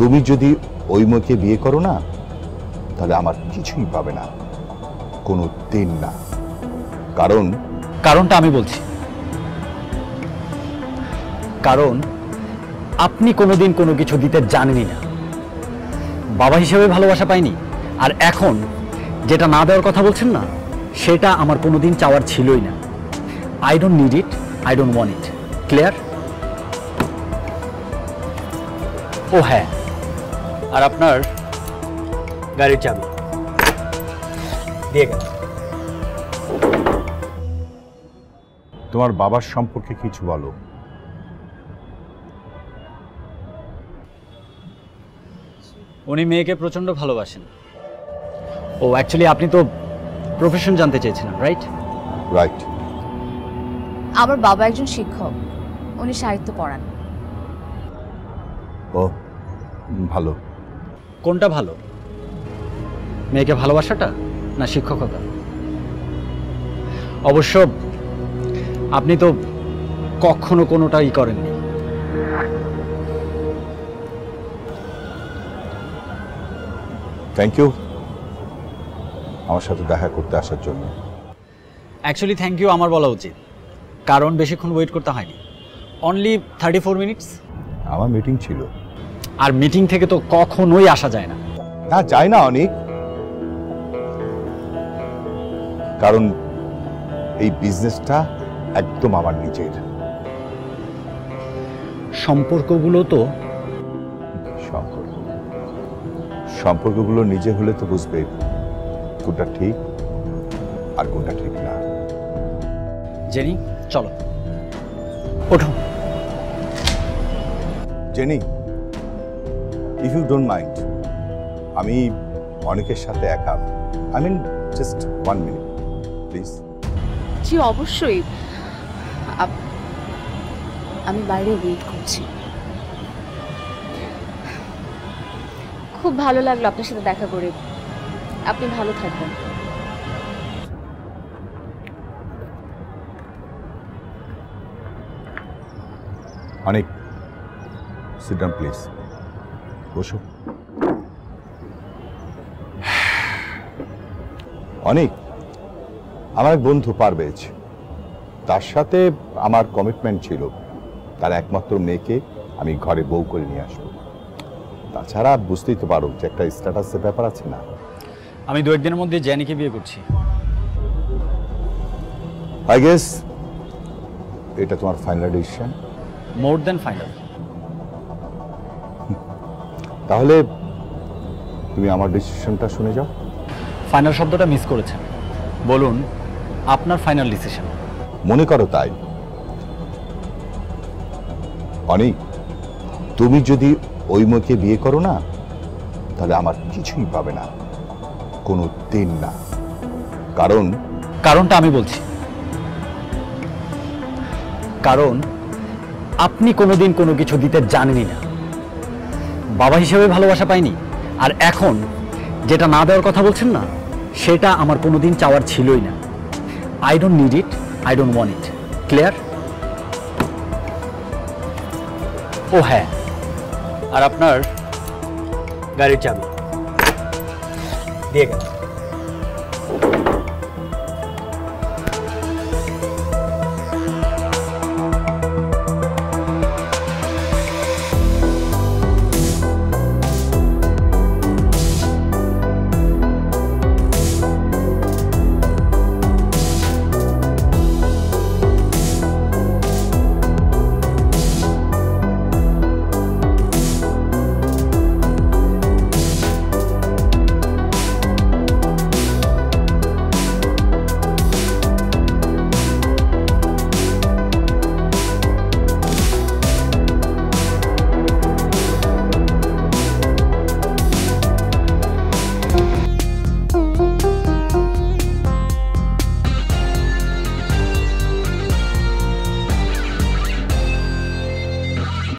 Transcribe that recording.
তুমি যদি ওই মেয়েকে বিয়ে করো না তাহলে আমার কিছুই পাবে না, কোনো দিন না। কারণটা আমি বলছি। কারণ আপনি কোনোদিন কোনো কিছু দিতে জানেনই না, বাবা হিসেবে ভালোবাসা পাইনি, আর এখন যেটা না দেওয়ার কথা বলছেন না সেটা আমার কোনোদিন চাওয়ার ছিলই না। I don't need it, I don't want it. Clear? ও হ্যাঁ, আর আপনার গাড়ির চাবি দিয়ে গেল। তোমার বাবার সম্পর্কে কিছু বলো। উনি মেয়েকে প্রচণ্ড ভালোবাসেন। ও অ্যাকচুয়ালি আপনি তো প্রফেশন জানতে চেয়েছিলেন, রাইট? রাইট। আমার বাবা একজন শিক্ষক, উনি সাহিত্য পড়ান। ও ভালো। কোনটা ভালো, মেয়েকে ভালোবাসাটা না শিক্ষকতা? অবশ্য আপনি তো কখনো কোনোটাই করেননি। থ্যাংক ইউ আমার সাথে দেখা করতে আসার জন্য। অ্যাকচুয়ালি থ্যাংক ইউ আমার বলা উচিত, কারণ বেশিক্ষণ ওয়েট করতে হয়নি, অনলি 34 মিনিটস। আমার মিটিং ছিল। আর মিটিং থেকে তো কখনোই আসা যায় না। না, যায় না অনেক, কারণ এই বিজনেসটা একদম আমার নিজের। সম্পর্কগুলো তো সম্পর্কগুলো নিজে হলে তো বুঝবে কোনটা ঠিক আর কোনটা ঠিক না। জেনি চলো ওঠো। Jenny, if you don't mind, আমি অনেকের সাথে একা, I mean just 1 minute please. জি অবশ্যই, আমি বাইরে ওয়েট করছি। খুব ভালো লাগলো আপনার সাথে দেখা করে, আপনি ভালো থাকবেন। অনেক, সিট ডাউন প্লিজ, বসো। অনেক, আমার এক বন্ধু পারভেজ, তার সাথে আমার কমিটমেন্ট ছিল তার একমাত্র মেয়েকে আমি ঘরে বউ করে নিয়ে আসবো। তাছাড়া বুঝতেই তো পারো যে একটা স্ট্যাটাসের ব্যাপার আছে না। আমি 2-1 দিনের মধ্যে জেনিকে বিয়ে করছি। আই গেস এটা তোমার ফাইনাল ডিসিশন? মোর দেন ফাইনাল। তাহলে তুমি আমার ডিসিশনটা শুনে যাও। ফাইনাল শব্দটা মিস করেছেন, বলুন আপনার ফাইনাল ডিসিশন। মনে করো তাই। অনেক, তুমি যদি ওই মেয়েকে বিয়ে করো না তাহলে আমার কিছুই পাবে না, কোনো দিন না। কারণটা আমি বলছি। কারণ আপনি কোনোদিন কোনো কিছু দিতে জানেনই না, বাবা হিসেবে ভালোবাসা পাইনি, আর এখন যেটা না দেওয়ার কথা বলছেন না সেটা আমার কোনোদিন চাওয়ার ছিলই না। I don't need it, I don't want it. Clear? ও হ্যাঁ, আর আপনার গাড়ির চাবি দিয়ে গেল।